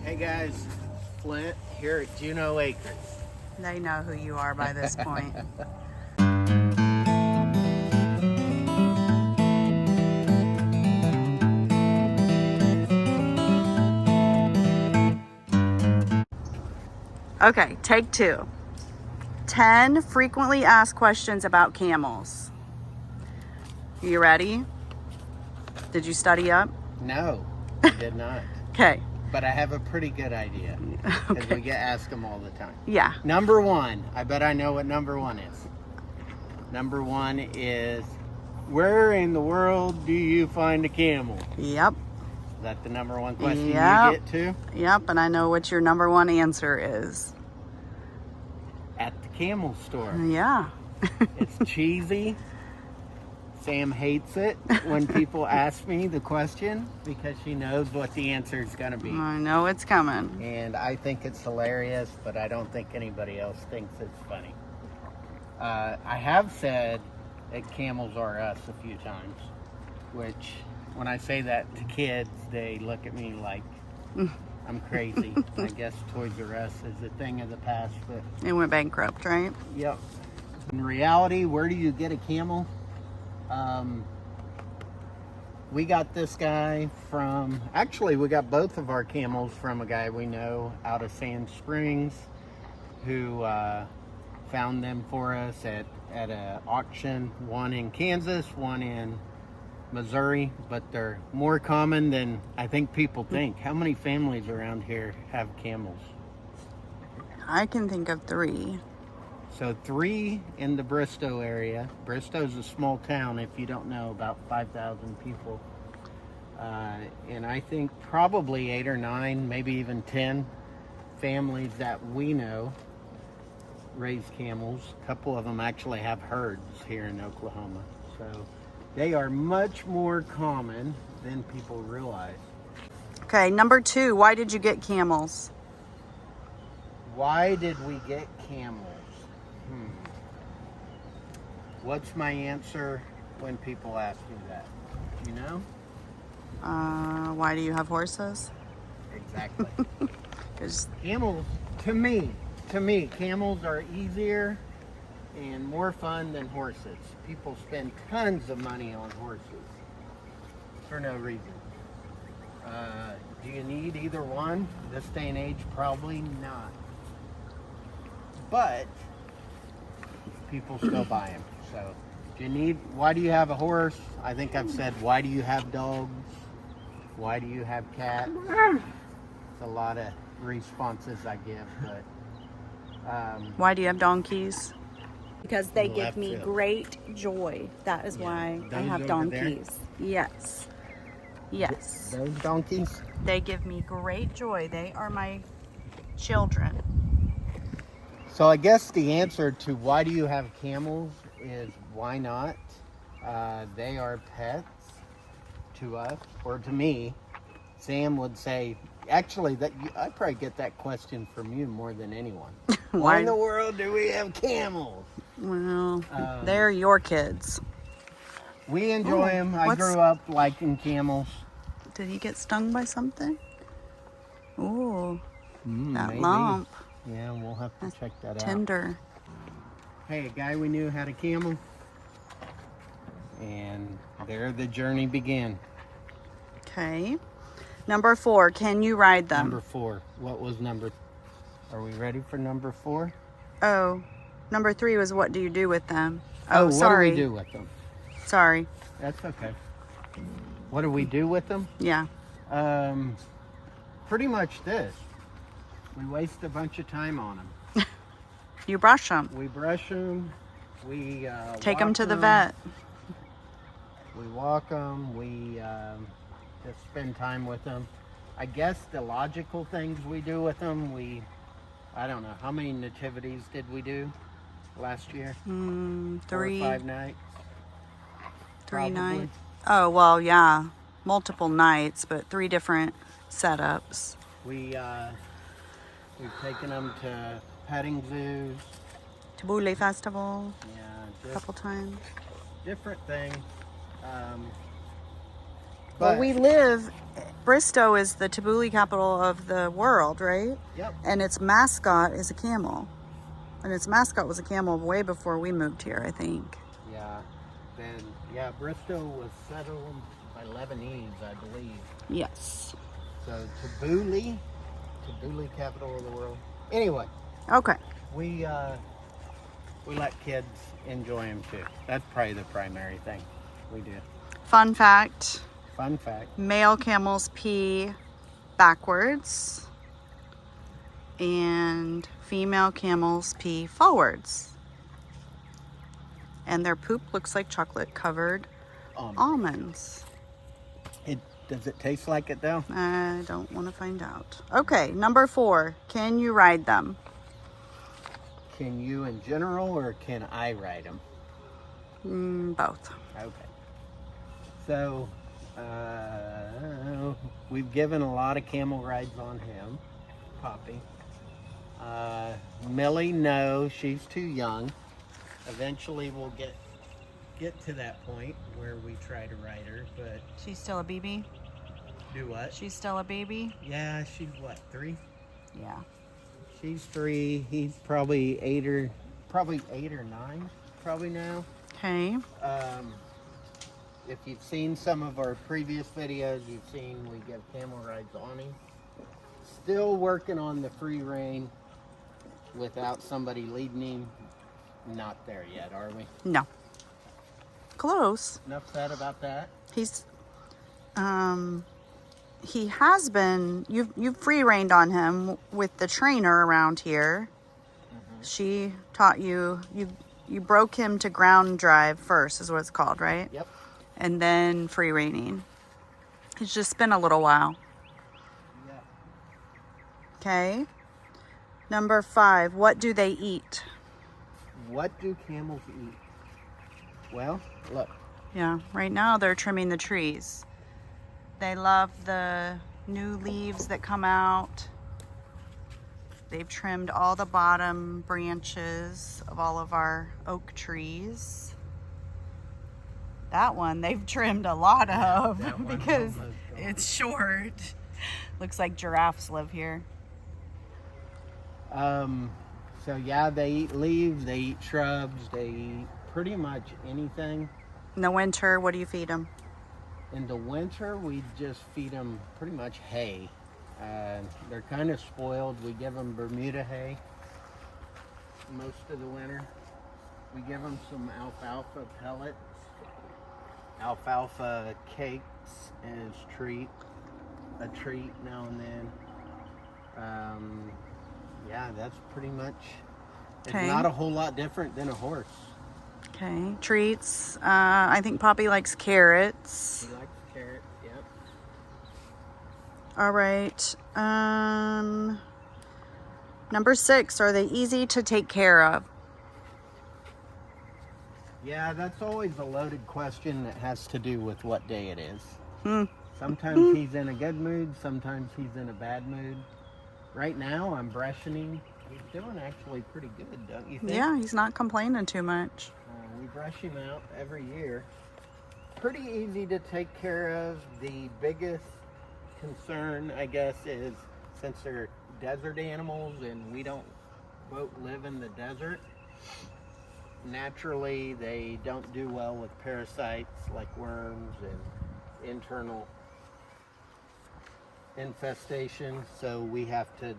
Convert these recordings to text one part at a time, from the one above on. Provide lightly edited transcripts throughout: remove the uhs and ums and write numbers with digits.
Hey guys, Flint here at Juneau Acres. They know who you are by this point. Okay, take 2. 10 frequently asked questions about camels. You ready? Did you study up? No, I did not. Okay. But I have a pretty good idea. Because Okay. we get asked them all the time. Yeah. Number 1, I bet I know what number 1 is. Number 1 is, where in the world do you find a camel? Yep. Is that the number 1 question you Yep. get to? Yep, and I know what your number 1 answer is. At the camel store. Yeah. It's cheesy. Sam hates it when people ask me the question because she knows what the answer is going to be. I know it's coming. And I think it's hilarious, but I don't think anybody else thinks it's funny. I have said that camels are us a few times, which when I say that to kids, they look at me like I'm crazy. I guess Toys R Us is a thing of the past, but It went bankrupt, right? yep. In reality, where do you get a camel? We got this guy from, actually we got both of our camels from a guy we know out of Sand Springs who found them for us at an auction, one in Kansas, one in Missouri, but they're more common than I think people think. How many families around here have camels? I can think of 3. So 3 in the Bristow area. Bristow's a small town, if you don't know, about 5,000 people. And I think probably 8 or 9, maybe even 10 families that we know raise camels. A couple of them actually have herds here in Oklahoma. So they are much more common than people realize. Okay, number 2, why did you get camels? Why did we get camels? What's my answer when people ask me that? You know? Why do you have horses? Exactly. 'Cause Camels, to me, camels are easier and more fun than horses. People spend tons of money on horses for no reason. Do you need either one? This day and age, probably not. But people still buy them. So, why do you have a horse? I think I've said, why do you have dogs? Why do you have cats? It's a lot of responses I give, but why do you have donkeys? Because they You'll give have me to. great joy. That is Yeah, why I those have over there? donkeys. Yes. Yes. those donkeys. They give me great joy. They are my children. So I guess the answer to why do you have camels is why not? They are pets to us, or to me. Sam would say, actually, I probably get that question from you more than anyone. Why in the world do we have camels? Well, they're your kids. We enjoy them. I grew up liking camels. Did he get stung by something? Ooh, that Maybe. lump. Yeah, we'll have to check that out. Tender. Hey, a guy we knew had a camel. And there the journey began. Okay. Number 4, can you ride them? Number 4. What was number? Are we ready for number 4? Oh, number 3 was what do you do with them? Oh, sorry. What do we do with them? Sorry. That's okay. What do we do with them? Yeah. Pretty much this. We waste a bunch of time on them. You brush them. We brush them. We Take them walk to the vet. We walk them. We just spend time with them. I guess the logical things we do with them, I don't know, how many nativities did we do last year? 3. 4 or 5 nights? 3 probably. nights. Oh, well, yeah. Multiple nights, but 3 different setups. We've taken them to petting zoos. Tabbouleh Festival Yeah, a just couple times. different things. Well, But we live, Bristow is the tabbouleh capital of the world, right? yep. And its mascot is a camel. And its mascot was a camel way before we moved here, I think. Yeah. Then yeah, Bristow was settled by Lebanese, I believe. Yes. So tabbouleh capital of the world. Anyway, Okay. we let kids enjoy them too. That's probably the primary thing we do. Fun fact, Fun fact. male camels pee backwards and female camels pee forwards. And their poop looks like chocolate covered almonds. Does it taste like it though? I don't want to find out. Okay, number 4. Can you ride them? Can you in general, or can I ride them? Both. Okay. So, we've given a lot of camel rides on him, Poppy. Millie, no, she's too young. Eventually we'll get to that point where we try to ride her, but She's still a baby? do what? She's still a baby? Yeah, she's what, 3? Yeah. She's 3. He's probably 8 or 9, probably now. Okay. If you've seen some of our previous videos, you've seen we give camel rides on him. Still working on the free rein without somebody leading him. Not there yet, are we? No. Close. Enough said about that. He has been, you've free reined on him with the trainer around here. She taught you broke him to ground drive first, is what it's called, right? Yep. And then free reining. It's just been a little while. Yep. Okay. Number 5, what do they eat? What do camels eat? Well, look. Yeah, right now they're trimming the trees. They love the new leaves that come out. They've trimmed all the bottom branches of all of our oak trees. That one they've trimmed a lot of because it's short. Looks like giraffes live here. So yeah, they eat leaves, they eat shrubs, they eat pretty much anything. In the winter, what do you feed them? In the winter, we just feed them pretty much hay. They're kind of spoiled. We give them Bermuda hay most of the winter. We give them some alfalfa pellets, alfalfa cakes as a treat now and then. Yeah, that's pretty much. It's Okay. not a whole lot different than a horse. Okay, treats. I think Poppy likes carrots. He likes carrots, yep. All right. Number 6, are they easy to take care of? Yeah, that's always a loaded question that has to do with what day it is. Sometimes he's in a good mood, sometimes he's in a bad mood. Right now, I'm brushing him. He's doing actually pretty good, don't you think? Yeah, he's not complaining too much. We brush him out every year. Pretty easy to take care of. The biggest concern, I guess, is since they're desert animals and we don't both live in the desert, naturally they don't do well with parasites like worms and internal infestation. So we have to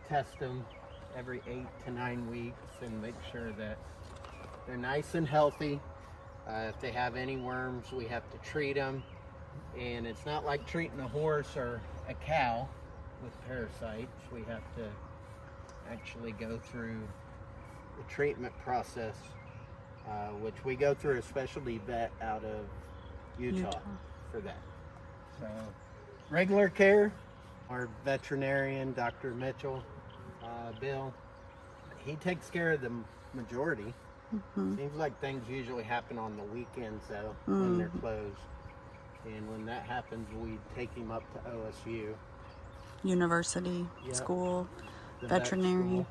test them every 8 to 9 weeks and make sure that they're nice and healthy. If they have any worms, we have to treat them. And it's not like treating a horse or a cow with parasites. We have to actually go through the treatment process, which we go through a specialty vet out of Utah for that. So regular care, our veterinarian, Dr. Mitchell, Bill, he takes care of the majority. Seems like things usually happen on the weekends though, when they're closed. And when that happens, we take him up to OSU. University, Yep. school, The vet veterinary school.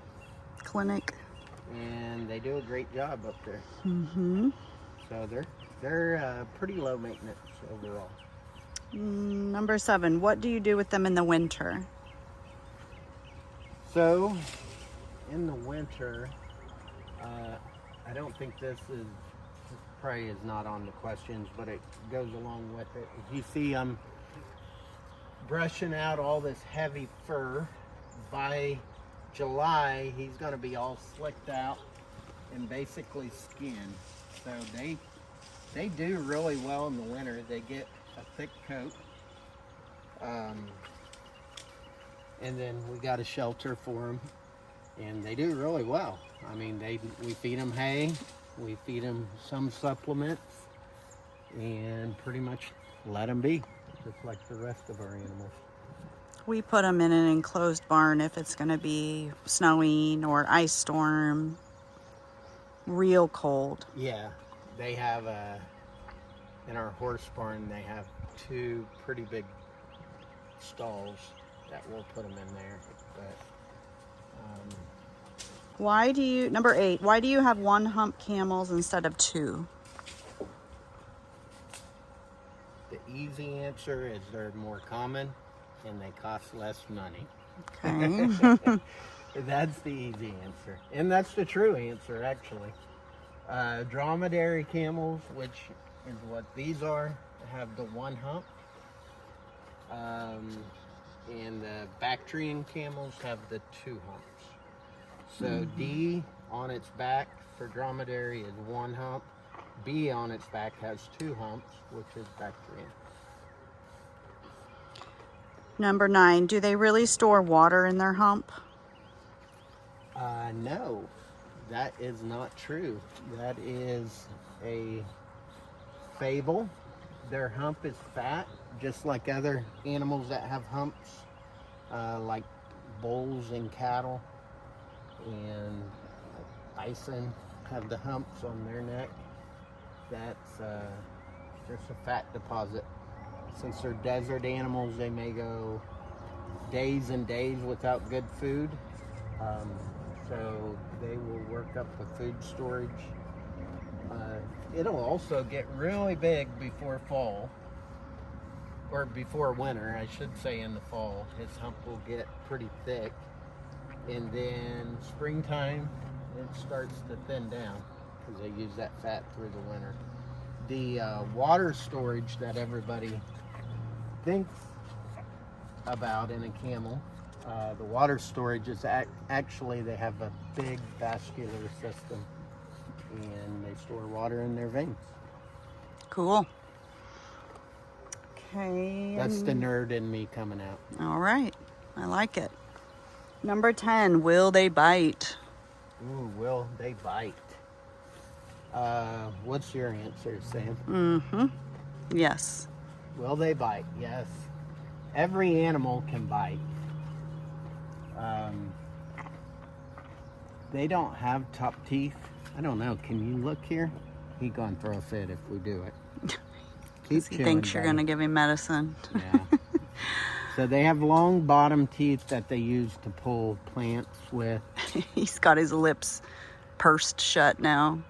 clinic. And they do a great job up there. Mm-hmm. So they're They're pretty low maintenance overall. Number 7, what do you do with them in the winter? So, in the winter, I don't think this is probably is not on the questions, but it goes along with it. If you see them brushing out all this heavy fur, by July he's going to be all slicked out and basically skinned. So they do really well in the winter. They get a thick coat, and then we got a shelter for them, and they do really well. I mean, we feed them hay, we feed them some supplements, and pretty much let them be, just like the rest of our animals. We put them in an enclosed barn if it's going to be snowing or ice storm, real cold. Yeah, they have in our horse barn, they have 2 pretty big stalls that we'll put them in there. But number 8, why do you have 1 hump camels instead of 2? the easy answer is they're more common and they cost less money. Okay. That's the easy answer. And that's the true answer, actually. Dromedary camels, which is what these are, have the 1 hump. And the Bactrian camels have the 2 humps. So D on its back for dromedary is 1 hump. B on its back has 2 humps, which is Bactrian. Number 9, do they really store water in their hump? No, that is not true. That is a fable. Their hump is fat, just like other animals that have humps, like bulls and cattle, and bison have the humps on their neck. That's just a fat deposit. Since they're desert animals, they may go days and days without good food. So they will work up the food storage. It'll also get really big before fall, or before winter, I should say. In the fall, his hump will get pretty thick, and then springtime it starts to thin down because they use that fat through the winter. The water storage that everybody thinks about in a camel, the water storage is actually, they have a big vascular system and they store water in their veins. Cool. Okay. That's the nerd in me coming out. All right. I like it. Number 10, will they bite? Ooh, will they bite? What's your answer, Sam? Mm-hmm. Yes. Will they bite? Yes. Every animal can bite. They don't have top teeth. I don't know. Can you look here? He gonna throw a fit if we do it. He thinks you're going to give him medicine. Yeah. So they have long bottom teeth that they use to pull plants with. He's got his lips pursed shut now.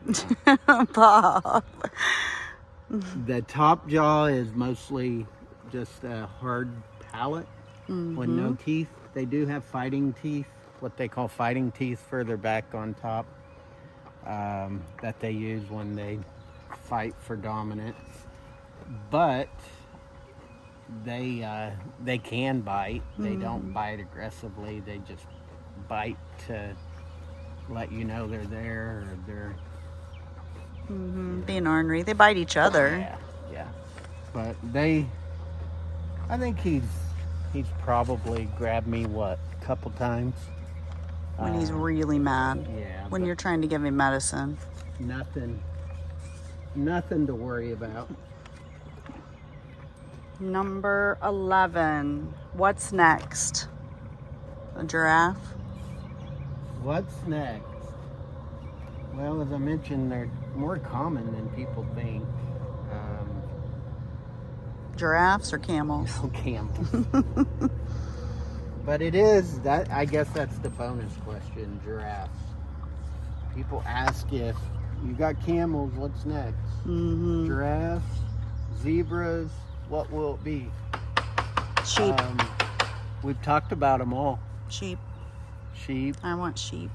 Bob. The top jaw is mostly just a hard palate with no teeth. They do have fighting teeth, what they call fighting teeth further back on top, that they use when they fight for dominance. But they can bite. They don't bite aggressively. They just bite to let you know they're there, or they're Being ornery. They bite each other. Yeah. But I think he's probably grabbed me a couple times When he's really mad. Yeah. When but you're trying to give him medicine. nothing to worry about. Number 11. What's next? A giraffe? What's next? Well, as I mentioned, they're more common than people think. Giraffes or camels? Camels. But it is that. I guess that's the bonus question. Giraffes. People ask if You got camels. What's next? Giraffes, zebras. What will it be? Sheep. We've talked about them all. Sheep. Sheep. I want sheep.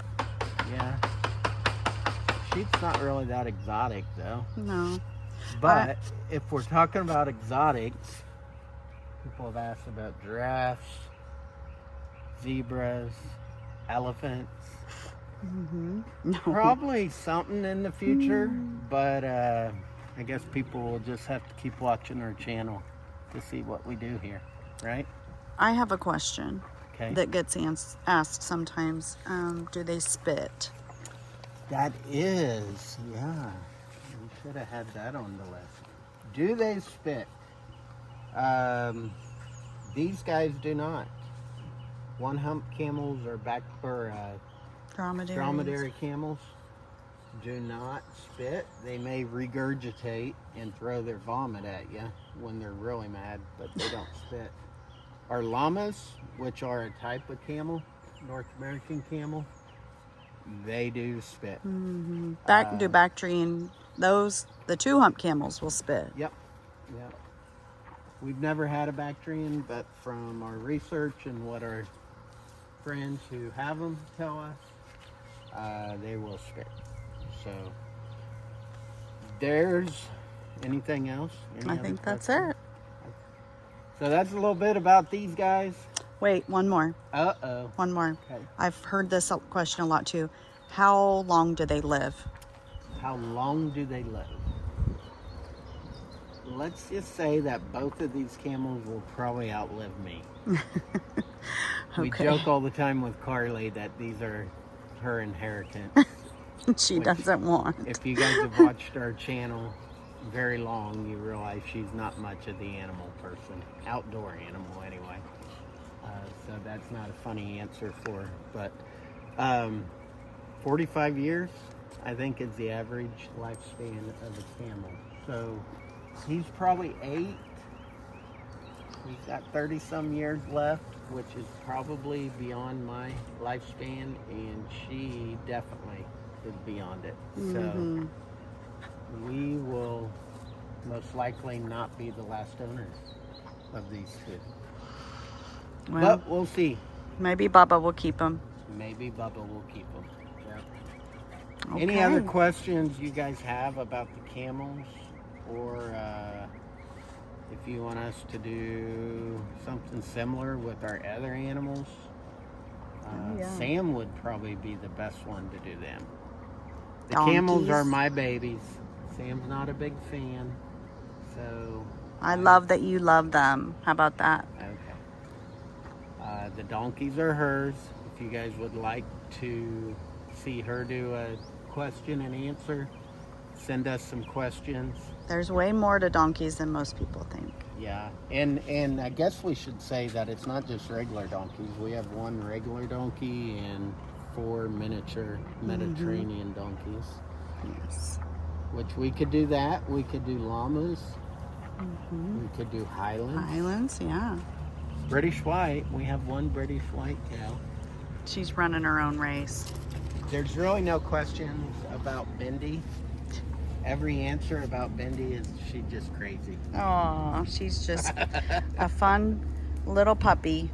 Yeah. Sheep's not really that exotic, though. No. But if we're talking about exotics, people have asked about giraffes, zebras, elephants. No. Probably something in the future, but I guess people will just have to keep watching our channel to see what we do here, right? I have a question Okay. that gets asked sometimes. Do they spit? That is, yeah. We should have had that on the list. Do they spit? These guys do not. One-hump camels or dromedary camels do not spit. They may regurgitate and throw their vomit at you when they're really mad, but they don't spit. Our llamas, which are a type of camel, North American camel, they do spit. Do Bactrian, the two-hump camels will spit. Yep. We've never had a Bactrian, but from our research and what our friends who have them tell us, they will spit. So, there's anything else? I think that's it. So that's a little bit about these guys. Wait, one more. Uh-oh. One more. Okay. I've heard this question a lot too. How long do they live? How long do they live? Let's just say that both of these camels will probably outlive me. We joke all the time with Carly that these are her inheritance. She doesn't want. If you guys have watched our channel very long, you realize she's not much of the animal person. Outdoor animal, anyway. So that's not a funny answer for her. But 45 years, I think, is the average lifespan of a camel. So he's probably 8. He's got 30-some years left, which is probably beyond my lifespan, and she definitely is beyond it. So we will most likely not be the last owners of these two. Well, But we'll see. maybe Bubba will keep them. Maybe Bubba will keep them. Yeah. Okay. Any other questions you guys have about the camels? Or if you want us to do something similar with our other animals? Sam would probably be the best one to do them. The camels are my babies. Sam's not a big fan. So I love that you love them. How about that? okay. The donkeys are hers. If you guys would like to see her do a question and answer, send us some questions. There's way more to donkeys than most people think. Yeah, and I guess we should say that it's not just regular donkeys. We have one regular donkey and 4 miniature Mediterranean donkeys. Yes. Which we could do that. We could do llamas. We could do Highlands. Highlands, yeah. British White. We have one British White cow. She's running her own race. There's really no questions about Bindi. Every answer about Bindi is she's just crazy. Oh, she's just a fun little puppy.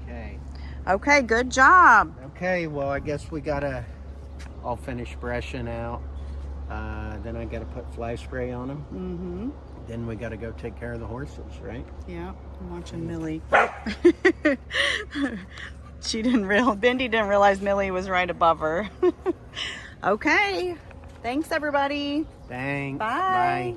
Okay. Okay, good job. Okay, well, I guess we gotta all finish brushing out. Then I gotta put fly spray on them. Then we gotta go take care of the horses, right? Yeah, I'm watching Millie. Bindi didn't realize Millie was right above her. Okay, thanks everybody. Thanks. Bye. Bye.